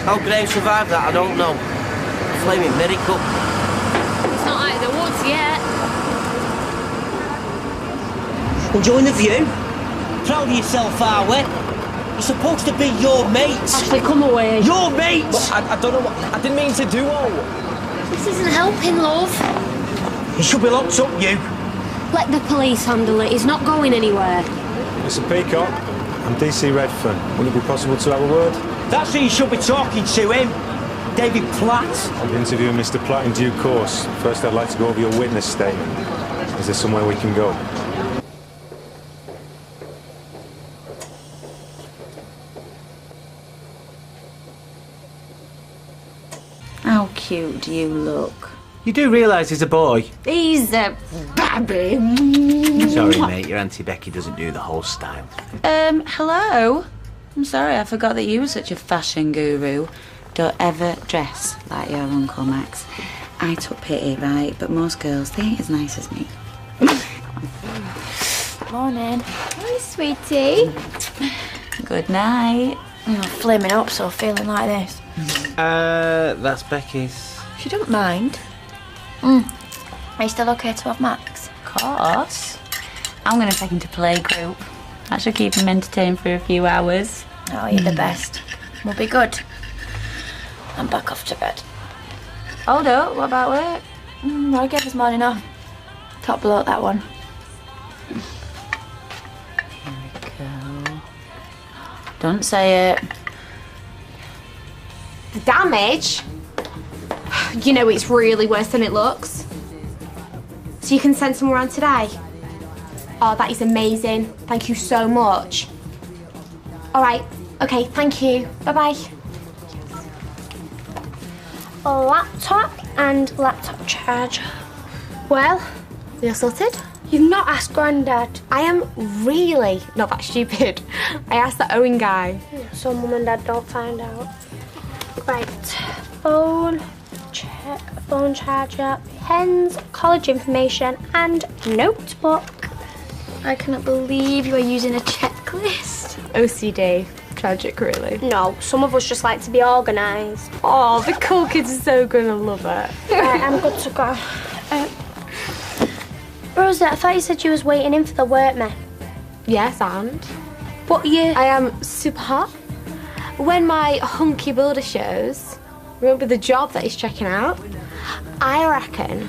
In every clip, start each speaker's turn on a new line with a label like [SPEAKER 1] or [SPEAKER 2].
[SPEAKER 1] How Graham survived that, I don't know. Flaming miracle.
[SPEAKER 2] It's not out of the woods yet.
[SPEAKER 1] Enjoying the view? Proud of yourself, are we? You're supposed to be your mate.
[SPEAKER 2] Ashley, come away.
[SPEAKER 1] Your mate!
[SPEAKER 3] Well, I don't know what... I didn't mean to do all.
[SPEAKER 2] This isn't helping, love.
[SPEAKER 1] You should be locked up, you.
[SPEAKER 2] Let the police handle it. He's not going anywhere.
[SPEAKER 4] Mr. Peacock, I'm DC Redfern. Would it be possible to have a word?
[SPEAKER 1] That's who you should be talking to, him. David Platt.
[SPEAKER 4] I'll be interviewing Mr. Platt in due course. First, I'd like to go over your witness statement. Is there somewhere we can go?
[SPEAKER 5] How cute do you look?
[SPEAKER 6] You do realise he's a boy?
[SPEAKER 5] He's a babby.
[SPEAKER 6] Sorry, mate, your Auntie Becky doesn't do the whole style.
[SPEAKER 5] Hello? I'm sorry, I forgot that you were such a fashion guru. Don't ever dress like your Uncle Max. I took pity, right? But most girls, they ain't as nice as me.
[SPEAKER 7] Morning. Hi, sweetie.
[SPEAKER 5] Good night.
[SPEAKER 7] I'm flaming up, so feeling like this.
[SPEAKER 6] That's Becky's.
[SPEAKER 7] If you don't mind. Are you still okay to have Max?
[SPEAKER 5] Of course. I'm going to take him to playgroup. That should keep him entertained for a few hours.
[SPEAKER 7] Oh, you're the best. We'll be good. I'm back off to bed.
[SPEAKER 5] Hold up, what about work?
[SPEAKER 7] I gave this morning off. Top bloke, that one.
[SPEAKER 5] Here we go. Don't say it.
[SPEAKER 2] The damage? You know it's really worse than it looks. So you can send someone around today? Oh, that is amazing. Thank you so much. All right. Okay, thank you. Bye-bye.
[SPEAKER 8] A laptop and laptop charger.
[SPEAKER 2] Well, you're sorted?
[SPEAKER 8] You've not asked Grandad.
[SPEAKER 2] I am really not that stupid. I asked the Owen guy.
[SPEAKER 8] So Mum and Dad don't find out. Right. Phone, check, phone charger, pens, college information, and notebook.
[SPEAKER 7] I cannot believe you are using a checklist.
[SPEAKER 2] OCD. Tragic, really.
[SPEAKER 8] No, some of us just like to be organised.
[SPEAKER 2] Oh, the cool kids are so gonna love it.
[SPEAKER 8] Right, I'm good to go. Rosa, I thought you said you was waiting in for the workmen.
[SPEAKER 2] Yes, and?
[SPEAKER 8] What are you?
[SPEAKER 2] I am super hot. When my hunky builder shows, remember the job that he's checking out? I reckon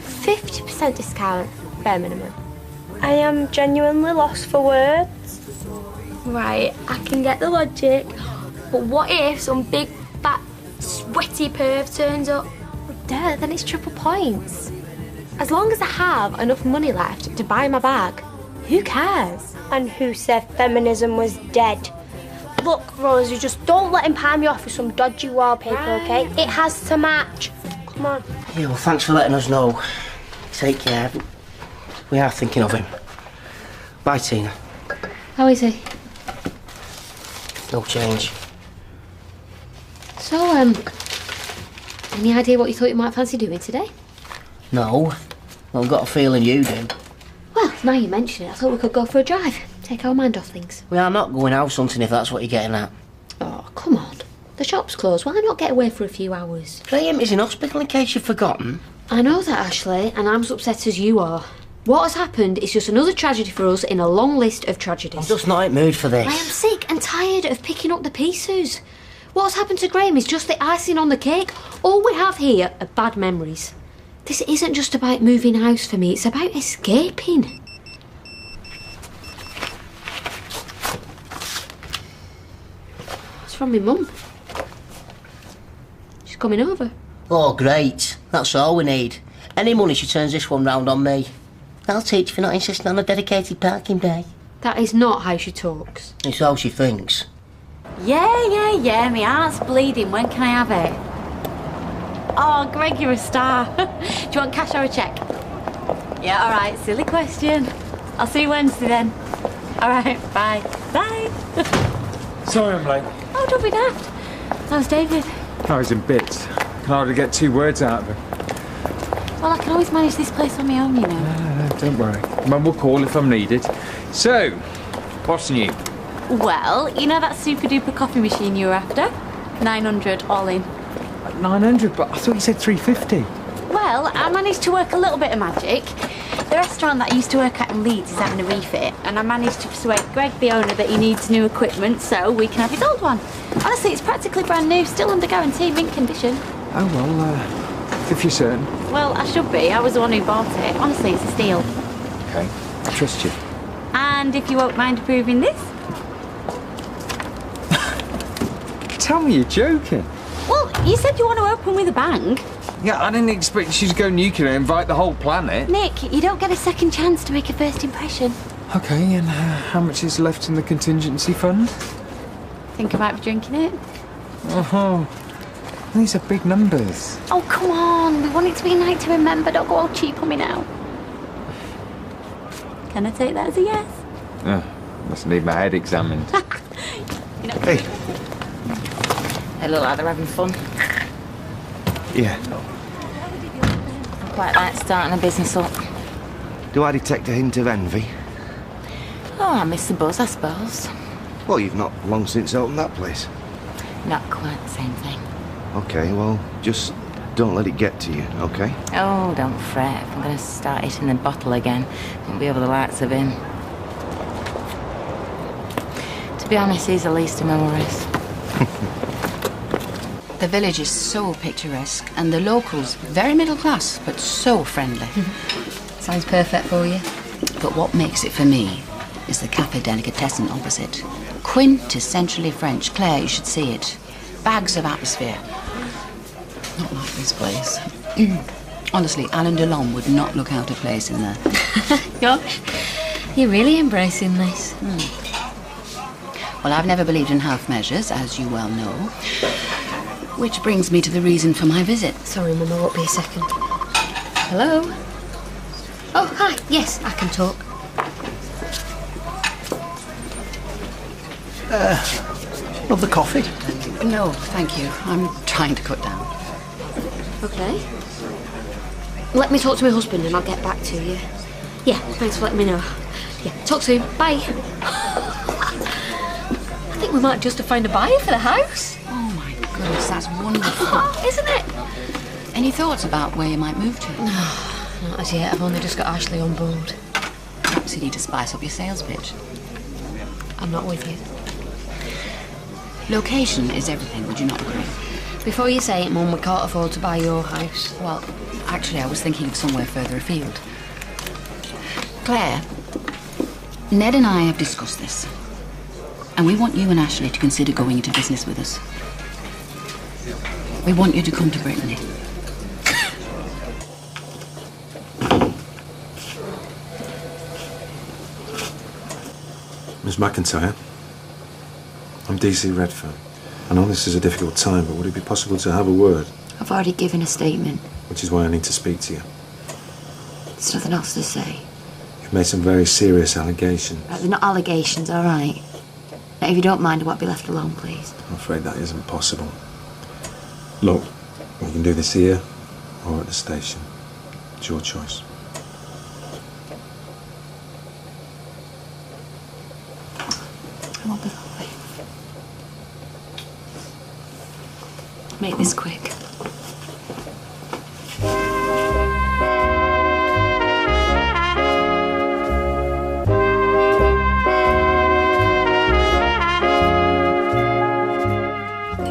[SPEAKER 2] 50% discount, bare minimum.
[SPEAKER 8] I am genuinely lost for words.
[SPEAKER 7] Right, I can get the logic, but what if some big, fat, sweaty perv turns up?
[SPEAKER 2] Duh, then it's triple points. As long as I have enough money left to buy my bag, who cares?
[SPEAKER 8] And who said feminism was dead? Look, Rosie, just don't let him palm you off with some dodgy wallpaper, okay? It has to match. Come on.
[SPEAKER 1] Yeah, well, thanks for letting us know. Take care. We are thinking of him. Bye, Tina.
[SPEAKER 2] How is he?
[SPEAKER 1] No change.
[SPEAKER 2] So, any idea what you thought you might fancy doing today?
[SPEAKER 1] No. Well, I've got a feeling you do.
[SPEAKER 2] Well, now you mention it, I thought we could go for a drive. Take our mind off things.
[SPEAKER 1] We are not going house hunting if that's what you're getting at.
[SPEAKER 2] Oh, come on. The shop's closed. Why not get away for a few hours?
[SPEAKER 1] Graham is in hospital in case you've forgotten.
[SPEAKER 2] I know that, Ashley, and I'm as upset as you are. What has happened is just another tragedy for us in a long list of tragedies.
[SPEAKER 1] I'm just not in the mood for this.
[SPEAKER 2] I am sick and tired of picking up the pieces. What's happened to Graham is just the icing on the cake. All we have here are bad memories. This isn't just about moving house for me, it's about escaping. It's from my mum. She's coming over.
[SPEAKER 1] Oh, great. That's all we need. Any money, she turns this one round on me. I'll teach for not insisting on a dedicated parking bay.
[SPEAKER 2] That is not how she talks.
[SPEAKER 1] It's all she thinks.
[SPEAKER 5] Yeah, my heart's bleeding. When can I have it? Oh, Greg, you're a star. Do you want cash or a cheque? Yeah, all right, silly question. I'll see you Wednesday then. All right, bye. Bye.
[SPEAKER 4] Sorry I'm late.
[SPEAKER 5] Oh, don't be daft. How's David?
[SPEAKER 4] I was in bits. Can hardly get 2 words out of him.
[SPEAKER 5] Well, I can always manage this place on my own, you know.
[SPEAKER 4] Don't worry. Mum will call if I'm needed. So, what's new?
[SPEAKER 5] Well, you know that super duper coffee machine you were after? 900 all in.
[SPEAKER 9] 900, but I thought you said 350.
[SPEAKER 5] Well, I managed to work a little bit of magic. The restaurant that I used to work at in Leeds is having a refit, and I managed to persuade Greg, the owner, that he needs new equipment so we can have his old one. Honestly, it's practically brand new, still under guarantee, mint condition.
[SPEAKER 9] Oh, well, if you're certain.
[SPEAKER 5] Well, I should be. I was the one who bought it. Honestly, it's a steal.
[SPEAKER 9] Okay, I trust you.
[SPEAKER 5] And if you won't mind approving this?
[SPEAKER 9] Tell me you're joking.
[SPEAKER 5] Well, you said you want to open with a bang.
[SPEAKER 9] Yeah, I didn't expect you to go nuclear and invite the whole planet.
[SPEAKER 5] Nick, you don't get a second chance to make a first impression.
[SPEAKER 9] Okay, and how much is left in the contingency fund?
[SPEAKER 5] Think I might be drinking it?
[SPEAKER 9] Oh, these are big numbers.
[SPEAKER 5] Oh, come on. We want it to be a night to remember. Don't go all cheap on me now. Can I take that as a yes?
[SPEAKER 9] Must need my head examined.
[SPEAKER 5] You know,
[SPEAKER 6] Hey. They look like they're having fun.
[SPEAKER 9] Yeah.
[SPEAKER 6] I quite like starting a business up.
[SPEAKER 10] Do I detect a hint of envy?
[SPEAKER 6] Oh, I miss the buzz, I suppose.
[SPEAKER 10] Well, you've not long since opened that place.
[SPEAKER 6] Not quite the same thing.
[SPEAKER 10] Okay, well, just don't let it get to you, okay?
[SPEAKER 6] Oh, don't fret. If I'm going to start hitting the bottle again, won't be over the likes of him. To be honest, he's the least of my worries.
[SPEAKER 11] The village is so picturesque, and the locals very middle class, but so friendly.
[SPEAKER 12] Sounds perfect for you.
[SPEAKER 11] But what makes it for me is the Café Delicatessen opposite. Quintessentially French. Claire, you should see it. Bags of atmosphere. Not like this place. Honestly, Alain Delon would not look out of place in there.
[SPEAKER 12] Gosh, you're really embracing this.
[SPEAKER 11] Well, I've never believed in half measures, as you well know. Which brings me to the reason for my visit.
[SPEAKER 12] Sorry, Mum, I won't be a second. Hello? Oh, hi. Yes, I can talk.
[SPEAKER 10] Love the coffee?
[SPEAKER 11] No, thank you. I'm trying to cut down.
[SPEAKER 12] Okay. Let me talk to my husband and I'll get back to you. Yeah, thanks for letting me know. Yeah, talk soon. Bye. I think we might just have found a buyer for the house.
[SPEAKER 11] Oh my goodness, that's wonderful.
[SPEAKER 12] Isn't it?
[SPEAKER 11] Any thoughts about where you might move to?
[SPEAKER 12] Not as yet. I've only just got Ashley on board.
[SPEAKER 11] Perhaps you need to spice up your sales pitch.
[SPEAKER 12] I'm not with you.
[SPEAKER 11] Location is everything, would you not agree?
[SPEAKER 12] Before you say it, Mum, we can't afford to buy your house.
[SPEAKER 11] Well, actually, I was thinking of somewhere further afield. Claire, Ned and I have discussed this. And we want you and Ashley to consider going into business with us. We want you to come to Brittany.
[SPEAKER 4] Miss McIntyre, I'm DC Redfern. I know this is a difficult time, but would it be possible to have a word?
[SPEAKER 12] I've already given a statement.
[SPEAKER 4] Which is why I need to speak to you.
[SPEAKER 12] There's nothing else to say.
[SPEAKER 4] You've made some very serious allegations.
[SPEAKER 12] Right, they're not allegations, all right. Now, if you don't mind, I won't be left alone, please.
[SPEAKER 4] I'm afraid that isn't possible. Look, we can do this here or at the station. It's your choice.
[SPEAKER 12] I won't be lonely. Make this quick.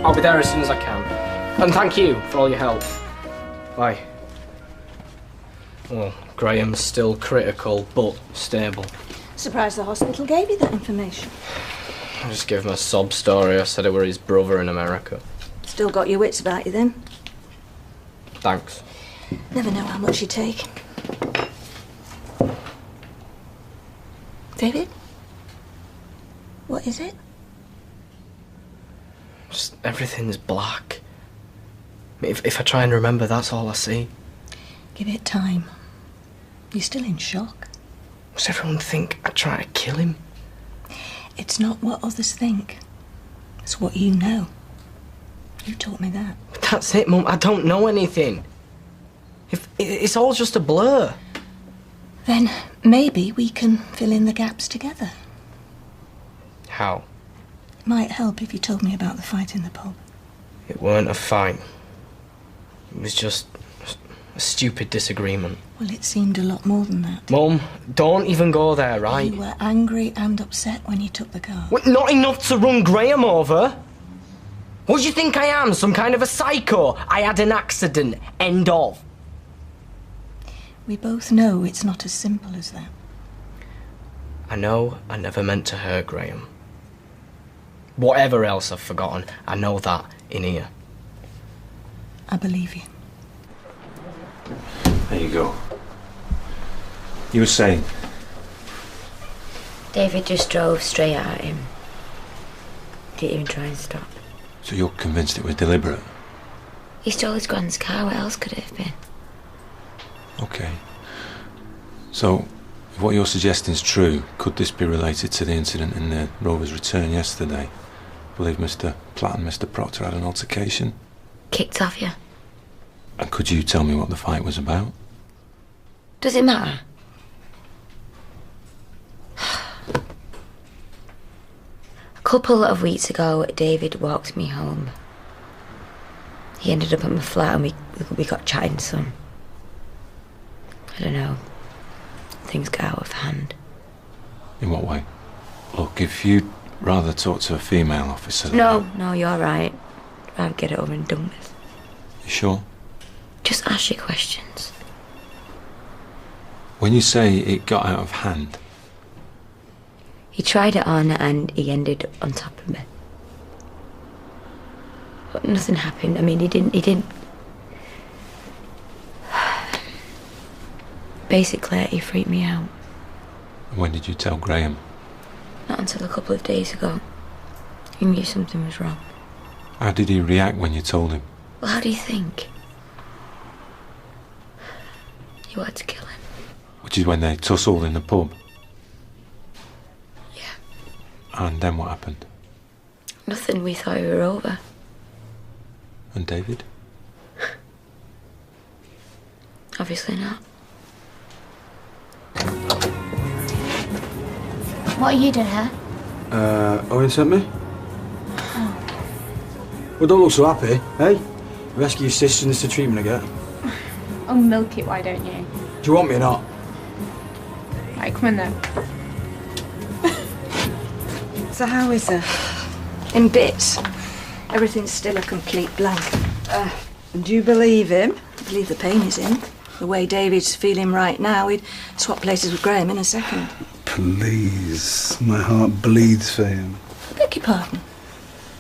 [SPEAKER 3] I'll be there as soon as I can. And thank you for all your help. Bye. Well, Graham's still critical, but stable.
[SPEAKER 13] Surprised the hospital gave you that information.
[SPEAKER 3] I just gave him a sob story. I said it were his brother in America.
[SPEAKER 13] Still got your wits about you then?
[SPEAKER 3] Thanks.
[SPEAKER 13] Never know how much you take. David? What is it?
[SPEAKER 3] Just everything's black. If I try and remember, that's all I see.
[SPEAKER 13] Give it time. You're still in shock.
[SPEAKER 3] Does everyone think I try to kill him?
[SPEAKER 13] It's not what others think. It's what you know. You taught me that.
[SPEAKER 3] But that's it, Mum. I don't know anything. It's all just a blur.
[SPEAKER 13] Then maybe we can fill in the gaps together.
[SPEAKER 3] How?
[SPEAKER 13] It might help if you told me about the fight in the pub.
[SPEAKER 3] It weren't a fight. It was just a stupid disagreement.
[SPEAKER 13] Well, it seemed a lot more than that.
[SPEAKER 3] Mum, don't even go there, right?
[SPEAKER 13] You were angry and upset when you took the car.
[SPEAKER 3] Well, not enough to run Graham over. What do you think I am, some kind of a psycho? I had an accident, end of.
[SPEAKER 13] We both know it's not as simple as that.
[SPEAKER 3] I know I never meant to hurt Graham. Whatever else I've forgotten, I know that in here.
[SPEAKER 13] I believe you.
[SPEAKER 4] There you go. You were saying?
[SPEAKER 6] David just drove straight at him. Didn't even try and stop.
[SPEAKER 4] So you're convinced it was deliberate?
[SPEAKER 6] He stole his grand's car. What else could it have been?
[SPEAKER 4] Okay. So, if what you're suggesting is true, could this be related to the incident in the Rover's return yesterday? I believe Mr. Platt and Mr. Proctor had an altercation.
[SPEAKER 6] Kicked off you.
[SPEAKER 4] And could you tell me what the fight was about?
[SPEAKER 6] Does it matter? A couple of weeks ago, David walked me home. He ended up at my flat and we got chatting some. I don't know. Things got out of hand.
[SPEAKER 4] In what way? Look, if you'd rather talk to a female officer...
[SPEAKER 6] No, you're right. I'll get it over and done with.
[SPEAKER 4] You sure?
[SPEAKER 6] Just ask your questions.
[SPEAKER 4] When you say it got out of hand...
[SPEAKER 6] He tried it on and he ended on top of me. But nothing happened. I mean, he didn't... Basically, he freaked me out.
[SPEAKER 4] When did you tell Graham?
[SPEAKER 6] Not until a couple of days ago. He knew something was wrong.
[SPEAKER 4] How did he react when you told him?
[SPEAKER 6] Well, how do you think? You wanted to kill him.
[SPEAKER 4] Which is when they tussled in the pub?
[SPEAKER 6] Yeah.
[SPEAKER 4] And then what happened?
[SPEAKER 6] Nothing, we thought we were over.
[SPEAKER 4] And David?
[SPEAKER 6] Obviously not.
[SPEAKER 2] What are you doing here?
[SPEAKER 14] Owen sent me. Well, don't look so happy, eh? Rescue your sister and this the treatment I get.
[SPEAKER 2] Oh, milk it, why don't you?
[SPEAKER 14] Do you want me or not?
[SPEAKER 2] Right, come in then.
[SPEAKER 13] So how is her? In bits. Everything's still a complete blank. And do you believe him? I believe the pain is in. The way David's feeling right now, he'd swap places with Graham in a second.
[SPEAKER 15] Please, my heart bleeds for him.
[SPEAKER 13] Beg your pardon?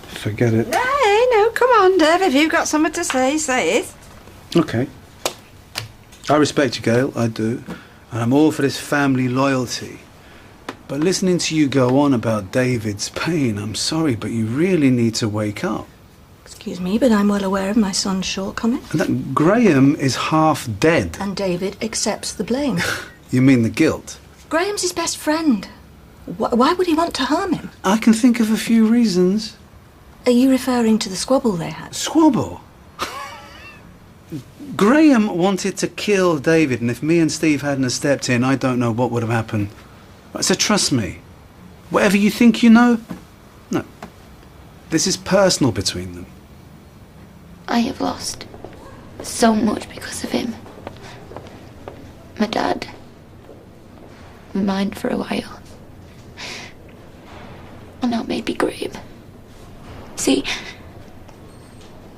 [SPEAKER 15] Forget it.
[SPEAKER 13] No, come on, Dev. If you've got something to say, say it.
[SPEAKER 15] Okay. I respect you, Gail, I do. And I'm all for this family loyalty. But listening to you go on about David's pain, I'm sorry, but you really need to wake up.
[SPEAKER 13] Excuse me, but I'm well aware of my son's shortcomings.
[SPEAKER 15] And that Graham is half dead.
[SPEAKER 13] And David accepts the blame.
[SPEAKER 15] You mean the guilt?
[SPEAKER 13] Graham's his best friend. Why would he want to harm him?
[SPEAKER 15] I can think of a few reasons.
[SPEAKER 13] Are you referring to the squabble they had?
[SPEAKER 15] Squabble? Graham wanted to kill David, and if me and Steve hadn't have stepped in, I don't know what would have happened. So trust me. Whatever you think you know, no. This is personal between them.
[SPEAKER 6] I have lost so much because of him. My dad. My mind for a while. And now maybe Graham. See,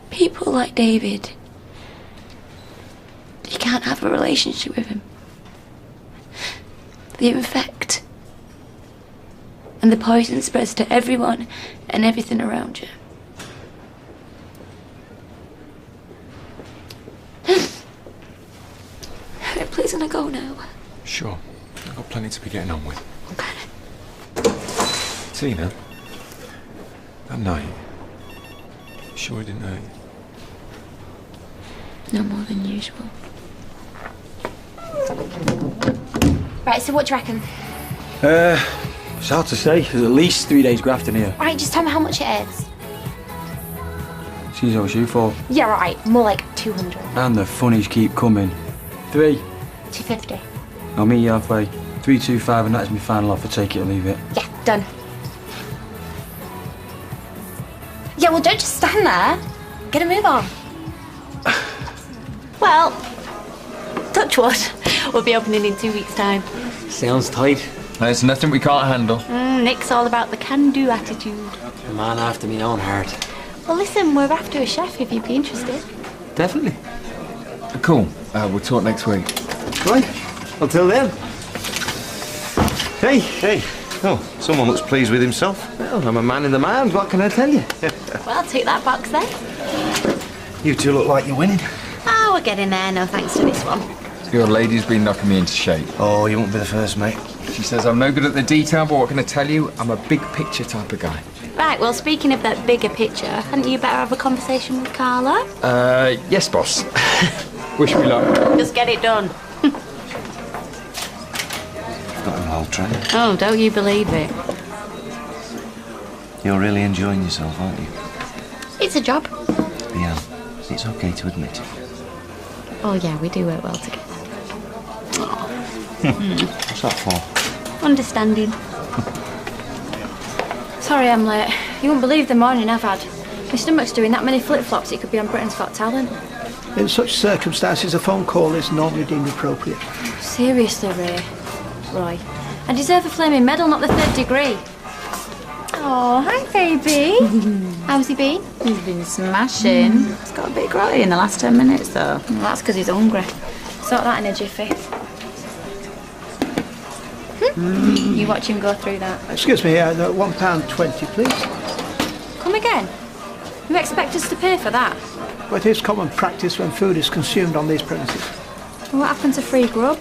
[SPEAKER 6] people like David, you can't have a relationship with him. The infect. And the poison spreads to everyone and everything around you. Please, can I go now?
[SPEAKER 4] Sure. I've got plenty to be getting on with.
[SPEAKER 6] Okay.
[SPEAKER 4] Tina, that night, you sure it didn't hurt you?
[SPEAKER 6] No more than usual.
[SPEAKER 2] Right, so what do you reckon?
[SPEAKER 14] It's hard to say. There's at least 3 days grafting here.
[SPEAKER 2] Right, just tell me how much it is.
[SPEAKER 14] She's always you for.
[SPEAKER 2] Yeah, right, more like 200.
[SPEAKER 14] And the funnies keep coming. 3.
[SPEAKER 2] 250.
[SPEAKER 14] I'll meet you halfway. 325, and that's my final offer. Take it or leave it.
[SPEAKER 2] Yeah, done. Yeah, well, don't just stand there.
[SPEAKER 5] Get a move on. Well, touch wood. We'll be opening in 2 weeks' time.
[SPEAKER 14] Sounds tight.
[SPEAKER 16] There's nothing we can't handle.
[SPEAKER 5] Nick's all about the can-do attitude.
[SPEAKER 14] A man after me own heart.
[SPEAKER 5] Well, listen, we're after a chef if you'd be interested.
[SPEAKER 14] Definitely.
[SPEAKER 16] Cool. We'll talk next week.
[SPEAKER 14] Right. Until then. Hey.
[SPEAKER 10] Hey. Oh, someone looks pleased with himself.
[SPEAKER 14] Well, I'm a man in the man. What can I tell you?
[SPEAKER 5] Well, take that box then.
[SPEAKER 10] You two look like you're winning.
[SPEAKER 5] Oh, we're getting there. No thanks to this one.
[SPEAKER 16] Your lady's been knocking me into shape.
[SPEAKER 10] Oh, you won't be the first, mate.
[SPEAKER 16] She says I'm no good at the detail, but what can I tell you? I'm a big picture type of guy.
[SPEAKER 5] Right, well, speaking of that bigger picture, hadn't you better have a conversation with Carla?
[SPEAKER 16] Yes, boss. Wish me luck.
[SPEAKER 5] Just get it done.
[SPEAKER 10] Got him well trained.
[SPEAKER 5] Oh, don't you believe it?
[SPEAKER 10] You're really enjoying yourself, aren't you?
[SPEAKER 5] It's a job.
[SPEAKER 10] Yeah, it's okay to admit it.
[SPEAKER 5] Oh, yeah, we do work well together.
[SPEAKER 10] What's that for?
[SPEAKER 5] Understanding.
[SPEAKER 7] Sorry I'm late. You won't believe the morning I've had. My stomach's doing that many flip-flops it could be on Britain's Got Talent.
[SPEAKER 17] In such circumstances, a phone call is normally deemed appropriate.
[SPEAKER 7] Seriously, Roy. I deserve a flaming medal, not the 3rd degree.
[SPEAKER 5] Oh, hi, baby. How's he been?
[SPEAKER 11] He's been smashing. He's got a bit grotty in the last 10 minutes, though.
[SPEAKER 7] Well, that's because he's hungry. Sort that in a jiffy. You watch him go through that.
[SPEAKER 17] Excuse me, £1.20, please.
[SPEAKER 7] Come again? You expect us to pay for that?
[SPEAKER 17] Well, it is common practice when food is consumed on these premises.
[SPEAKER 7] Well, what happened to free grub?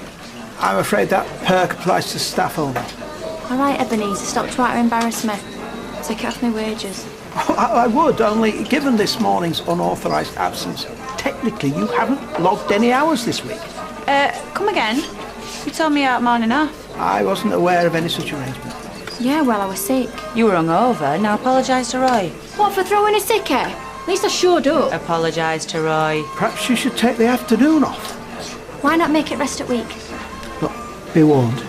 [SPEAKER 17] I'm afraid that perk applies to staff only.
[SPEAKER 7] All right, Ebenezer, stop trying to embarrass me. Take it off my wages.
[SPEAKER 17] Oh, I would, only given this morning's unauthorised absence, technically you haven't logged any hours this week.
[SPEAKER 11] Come again? You told me out morning off.
[SPEAKER 17] I wasn't aware of any such arrangement.
[SPEAKER 7] Yeah, well, I was sick.
[SPEAKER 11] You were hungover. Now apologise to Roy.
[SPEAKER 7] What, for throwing a sickie? At least I showed up.
[SPEAKER 11] Apologise to Roy.
[SPEAKER 17] Perhaps you should take the afternoon off.
[SPEAKER 7] Why not make it rest at week?
[SPEAKER 17] Look, be warned.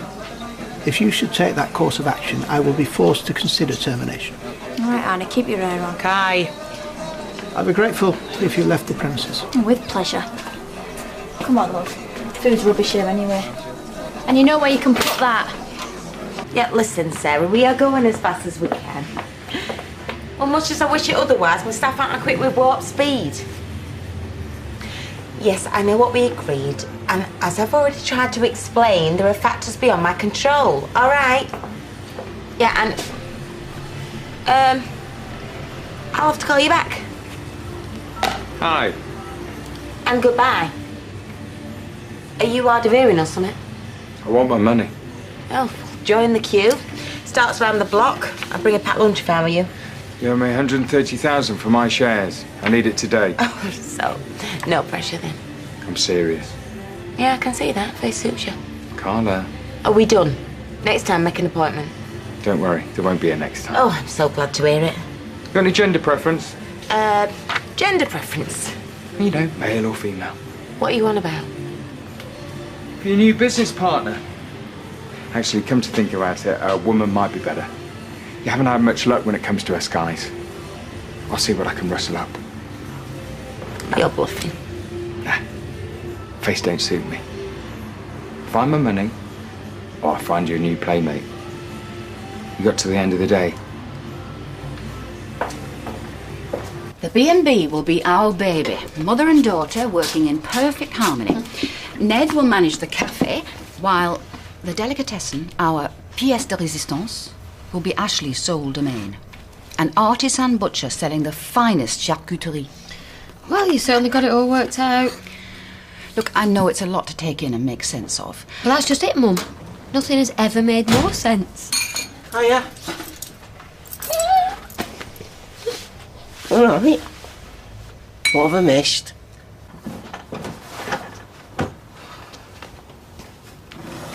[SPEAKER 17] If you should take that course of action, I will be forced to consider termination.
[SPEAKER 7] All right, Anna, keep your hair on.
[SPEAKER 11] Kai.
[SPEAKER 17] I'd be grateful if you left the premises.
[SPEAKER 7] With pleasure. Come on, love. Food's rubbish here anyway. And you know where you can put that?
[SPEAKER 6] Yeah, listen, Sarah, we are going as fast as we can. Well, much as I wish it otherwise, my staff aren't equipped with warp speed. Yes, I know what we agreed, and as I've already tried to explain, there are factors beyond my control, all right? Yeah, and... I'll have to call you back.
[SPEAKER 16] Hi.
[SPEAKER 6] And goodbye. Are you hard of hearing or something?
[SPEAKER 16] I want my money.
[SPEAKER 6] Oh, join the queue. Starts round the block. I'll bring a packed lunch if I were you.
[SPEAKER 16] You owe me 130,000 for my shares. I need it today.
[SPEAKER 6] Oh, so, no pressure then.
[SPEAKER 16] I'm serious.
[SPEAKER 6] Yeah, I can see that. Face suits you.
[SPEAKER 16] Carla.
[SPEAKER 6] Are we done? Next time, make an appointment.
[SPEAKER 16] Don't worry, there won't be a next time.
[SPEAKER 6] Oh, I'm so glad to hear it.
[SPEAKER 16] Got any gender preference?
[SPEAKER 6] Gender preference.
[SPEAKER 16] You know, male or female.
[SPEAKER 6] What are you on about?
[SPEAKER 16] Your new business partner. Actually, come to think about it, a woman might be better. You haven't had much luck when it comes to us guys. I'll see what I can rustle up.
[SPEAKER 6] You're bluffing.
[SPEAKER 16] Nah. Face don't suit me. Find my money, or I find you a new playmate. You got to the end of the day.
[SPEAKER 11] The B&B will be our baby. Mother and daughter working in perfect harmony. Ned will manage the cafe, while the delicatessen, our pièce de résistance, will be Ashley's sole domain. An artisan butcher selling the finest charcuterie.
[SPEAKER 12] Well, you certainly got it all worked out.
[SPEAKER 11] Look, I know it's a lot to take in and make sense of.
[SPEAKER 12] Well, that's just it, Mum. Nothing has ever made more sense.
[SPEAKER 1] Hiya. All right. What have I missed?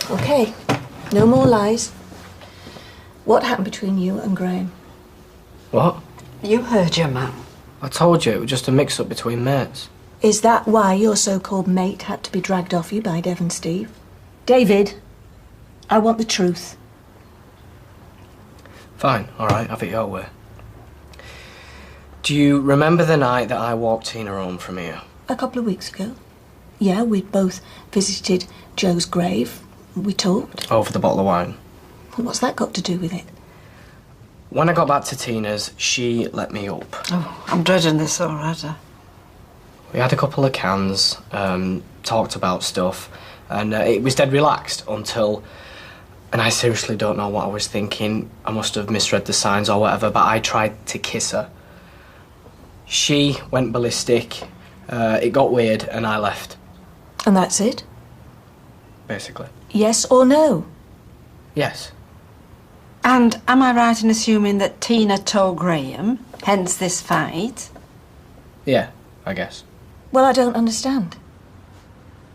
[SPEAKER 13] Okay, no more lies. What happened between you and Graham?
[SPEAKER 3] What?
[SPEAKER 13] You heard your mum.
[SPEAKER 3] I told you it was just a mix-up between mates.
[SPEAKER 13] Is that why your so-called mate had to be dragged off you by Dev and Steve? David, I want the truth.
[SPEAKER 3] Fine, all right, have it your way. Do you remember the night that I walked Tina home from here?
[SPEAKER 13] A couple of weeks ago. Yeah, we both visited Joe's grave. We talked.
[SPEAKER 3] Over the bottle of wine.
[SPEAKER 13] What's that got to do with it?
[SPEAKER 3] When I got back to Tina's, she let me up.
[SPEAKER 13] Oh, I'm dreading this already.
[SPEAKER 3] We had a couple of cans, talked about stuff, and it was dead relaxed until... And I seriously don't know what I was thinking. I must have misread the signs or whatever, but I tried to kiss her. She went ballistic, it got weird, and I left.
[SPEAKER 13] And that's it?
[SPEAKER 3] Basically.
[SPEAKER 13] Yes or no?
[SPEAKER 3] Yes.
[SPEAKER 13] And am I right in assuming that Tina told Graham, hence this fight?
[SPEAKER 3] Yeah, I guess.
[SPEAKER 13] Well, I don't understand.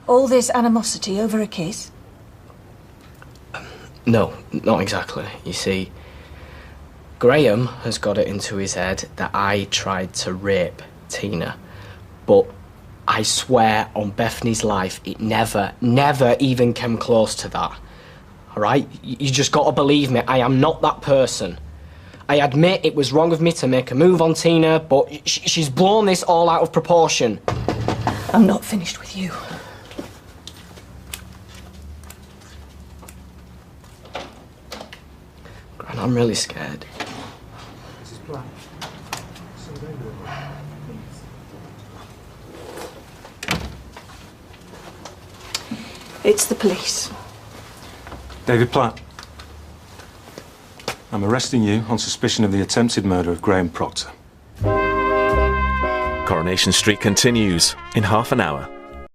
[SPEAKER 13] All this animosity over a kiss?
[SPEAKER 3] No, not exactly. You see, Graham has got it into his head that I tried to rape Tina, but I swear on Bethany's life it never even came close to that. Alright? You just gotta believe me, I am not that person. I admit it was wrong of me to make a move on Tina, but she's blown this all out of proportion.
[SPEAKER 13] I'm not finished with you.
[SPEAKER 3] Gran, I'm really scared.
[SPEAKER 13] It's the police.
[SPEAKER 4] David Platt. I'm arresting you on suspicion of the attempted murder of Graham Proctor.
[SPEAKER 18] Coronation Street continues in half an hour.